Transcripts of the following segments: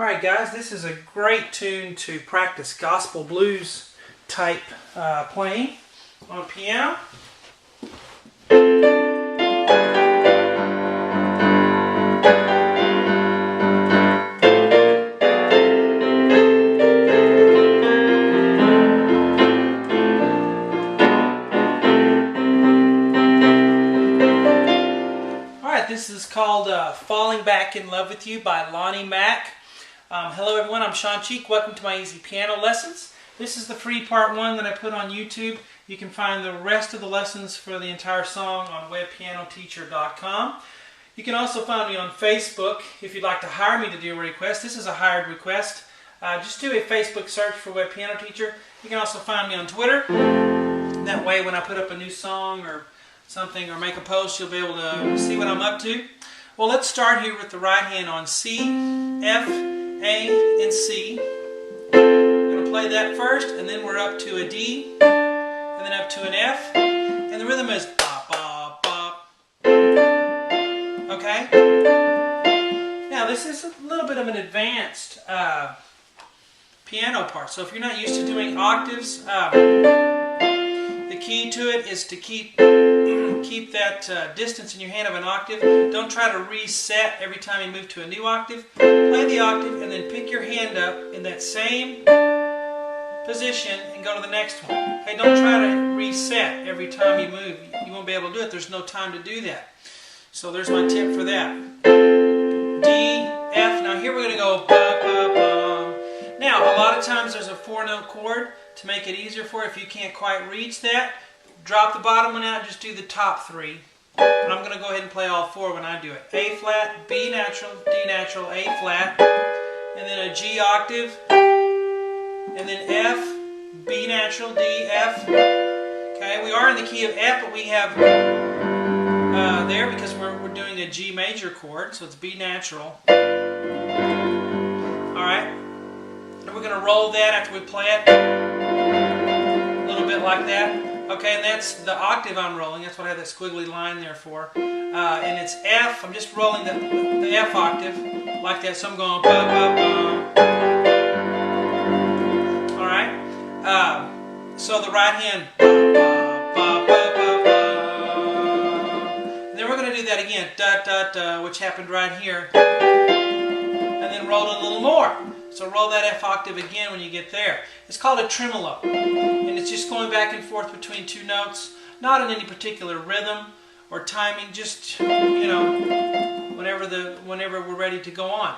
Alright guys, this is a great tune to practice gospel blues type playing on piano. Alright, this is called Falling Back in Love with You by Lonnie. Hello everyone, I'm Shawn. Welcome to my easy piano lessons. This is the free part 1 that I put on YouTube. You can find the rest of the lessons for the entire song on webpianoteacher.com. You can also find me on Facebook if you'd like to hire me to do a request. This is a hired request. Just do a Facebook search for Web Piano Teacher. You can also find me on Twitter. That way when I put up a new song or something or make a post, you'll be able to see what I'm up to. Well, let's start here with the right hand on C, F, A, and C. We're going to play that first, and then we're up to a D, and then up to an F, and the rhythm is bop, bop, bop. Okay? Now, this is a little bit of an advanced piano part, so if you're not used to doing octaves, the key to it is to keep that distance in your hand of an octave. Don't try to reset every time you move to a new octave. Play the octave and then pick your hand up in that same position and go to the next one. Okay, don't try to reset every time you move. You won't be able to do it. There's no time to do that. So there's my tip for that. D, F. Now here we're going to go ba, ba, ba. Now a lot of times there's a 4-note chord to make it easier for you if you can't quite reach that. Drop the bottom one out, just do the top 3. But I'm going to go ahead and play all 4 when I do it. A flat, B natural, D natural, A flat, and then a G octave, and then F, B natural, D, F. Okay, we are in the key of F, but we have there because we're doing a G major chord, so it's B natural. Alright, and we're going to roll that after we play it. A little bit like that. Okay, and that's the octave I'm rolling. That's what I have that squiggly line there for. And it's F. I'm just rolling the F octave like that. So I'm going ba ba ba. All right. So the right hand ba ba ba ba ba. And then we're going to do that again. Da da da, which happened right here. And then roll it a little more. So roll that F octave again when you get there. It's called a tremolo. And it's just going back and forth between 2 notes, not in any particular rhythm or timing, just, you know, whenever we're ready to go on.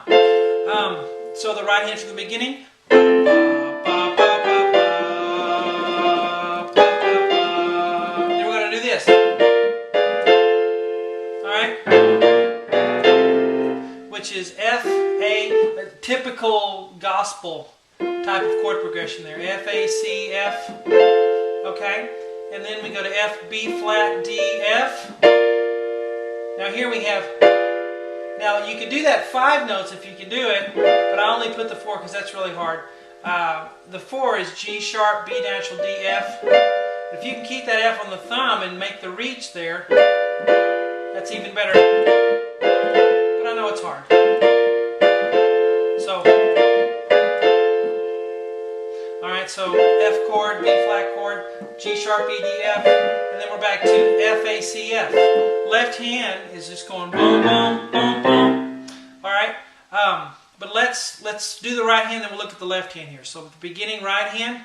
So the right hand from the beginning. Then we're going to do this. Alright? Which is F, A, typical gospel type of chord progression there. F, A, C, F. Okay? And then we go to F, B flat, D, F. Now here we have, now you can do that 5 notes if you can do it, but I only put the 4 because that's really hard. The 4 is G sharp, B natural, D, F. If you can keep that F on the thumb and make the reach there, that's even better. But I know it's hard. So F chord, B flat chord, G sharp, E, D, F, and then we're back to F, A, C, F. Left hand is just going boom, boom, boom, boom. All right, but let's do the right hand, then we'll look at the left hand here. So at the beginning, right hand.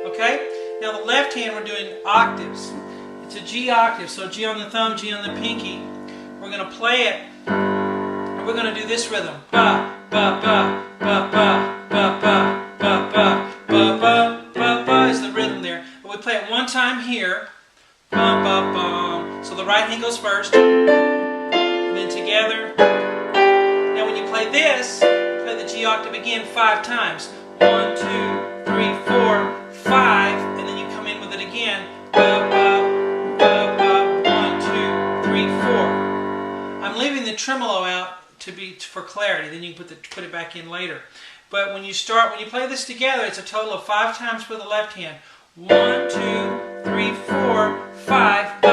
Okay. Now the left hand, we're doing octaves. It's a G octave, so G on the thumb, G on the pinky. We're going to play it, and we're going to do this rhythm. Ba, ba, ba, ba, ba, ba, ba, ba, ba, ba, ba, ba, ba is the rhythm there. But we play it 1 time here. Ba, ba, ba. So the right hand goes first, and then together. Now when you play this, play the G octave again 5 times. 1, 2, 3, 4, 5, and then you come in with it again. Ba, ba, ba, ba, 1, 2, 3, 4. I'm leaving the tremolo out for clarity. Then you can put it back in later. But when you play this together, it's a total of 5 times for the left hand. 1, 2, 3, 4, 5.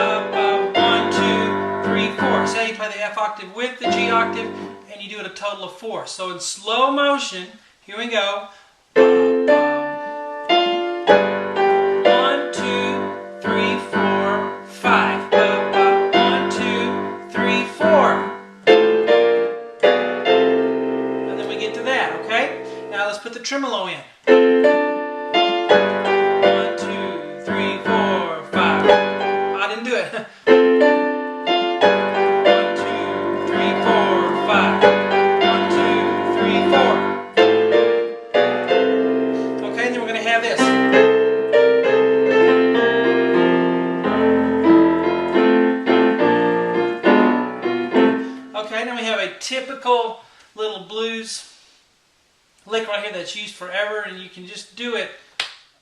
total of 4. So in slow motion, here we go. 1, 2, 3, 4, 5. 1, 2, 3, 4. And then we get to that, okay? Now let's put the tremolo in. 1, 2, 3, 4, 5. I didn't do it. 1, 2, 3, 4, 5. 1, 2, 3, 4. Okay, then we're going to have this. Okay, now we have a typical little blues lick right here that's used forever, and you can just do it,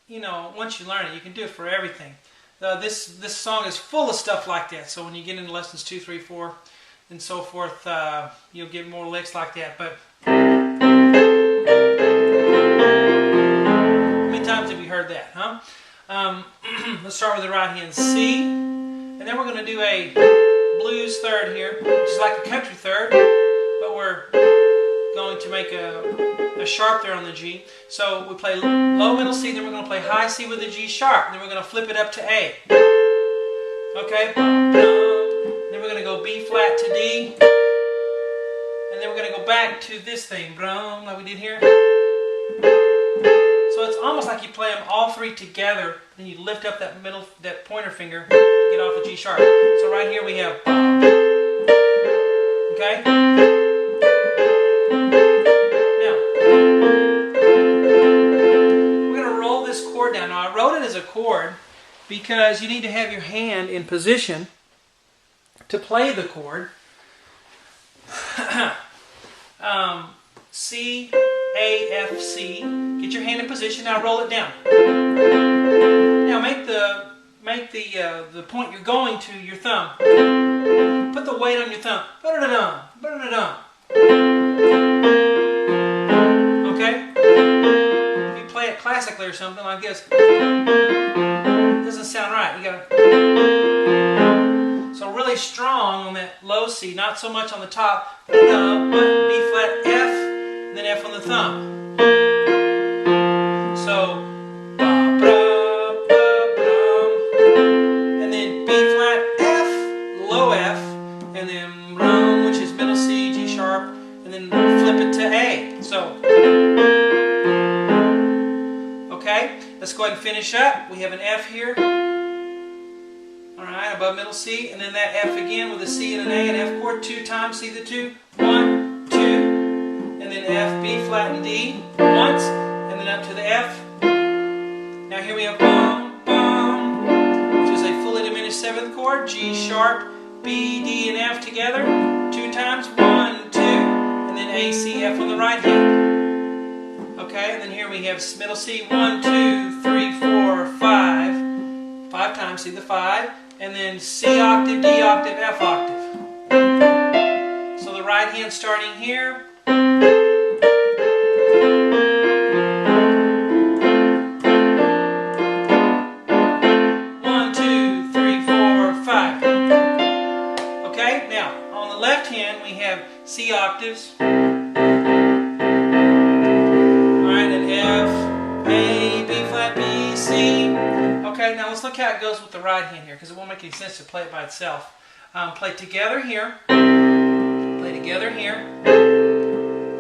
you know, once you learn it, you can do it for everything. This song is full of stuff like that, so when you get into lessons 2, 3, 4, and so forth, you'll get more licks like that. But how many times have you heard that, huh? Let's start with the right hand, C, and then we're going to do a blues third here, which is like a country third, but we're going to make a sharp there on the G. So we play low, middle C, then we're going to play high C with a G sharp, then we're going to flip it up to A. Okay? Then we're going to go B flat to D, and then we're going to go back to this thing, like we did here. So it's almost like you play them all three together, then you lift up that that pointer finger to get off the G sharp. So right here we have, okay? Down. Now I wrote it as a chord because you need to have your hand in position to play the chord. C, A, F, C. Get your hand in position. Now roll it down. Now make the point you're going to your thumb. Put the weight on your thumb. Ba-da-da-dum, ba-da-da-dum. Okay? Play it classically or something like this. It doesn't sound right. You gotta. So really strong on that low C, not so much on the top. But B flat F, and then F on the thumb. So and then B flat F, low F, and then which is middle C, G sharp, and then flip it to A. So. Okay, let's go ahead and finish up. We have an F here. Alright, above middle C, and then that F again with a C and an A, an F chord 2 times, see the 2? 1, 2, and then F, B flat and D once, and then up to the F. Now here we have bum, bum, which is a fully diminished 7th chord, G sharp, B, D, and F together, 2 times, 1, 2, and then A, C, F on the right hand. Okay, and then here we have middle C, 1, 2, 3, 4, 5. 5 times, see the 5. And then C octave, D octave, F octave. So the right hand starting here. 1, 2, 3, 4, 5. Okay, now on the left hand we have C octaves. Okay, now let's look how it goes with the right hand here, because it won't make any sense to play it by itself. Play together here, play together here,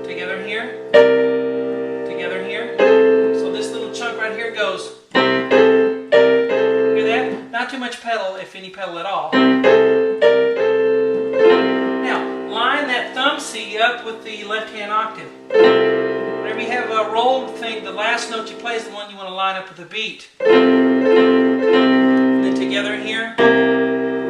together here, together here. So this little chunk right here goes. Hear that? Not too much pedal, if any pedal at all. Now, line that thumb C up with the left hand octave. Whenever you have a rolled thing, the last note you play is the one you want to line up with the beat. And then together here,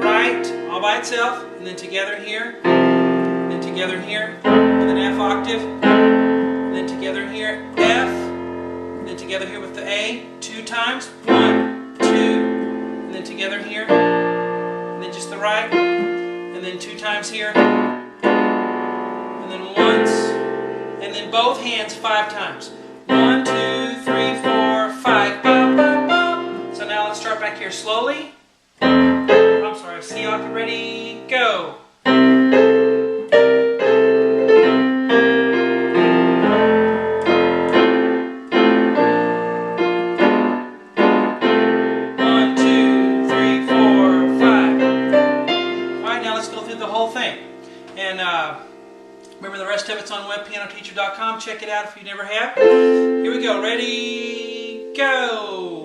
right, all by itself, and then together here, and then together here, with an F octave, and then together here, F, and then together here with the A, 2 times, 1, 2, and then together here, and then just the right, and then 2 times here, and then once, and then both hands 5 times. 1, 2, 3, 4, 5. Bum, bum, bum. So now let's start back here slowly. I'm sorry, C octave, ready, go. rest of it's on webpianoteacher.com. Check it out if you never have. Here we go. Ready, go.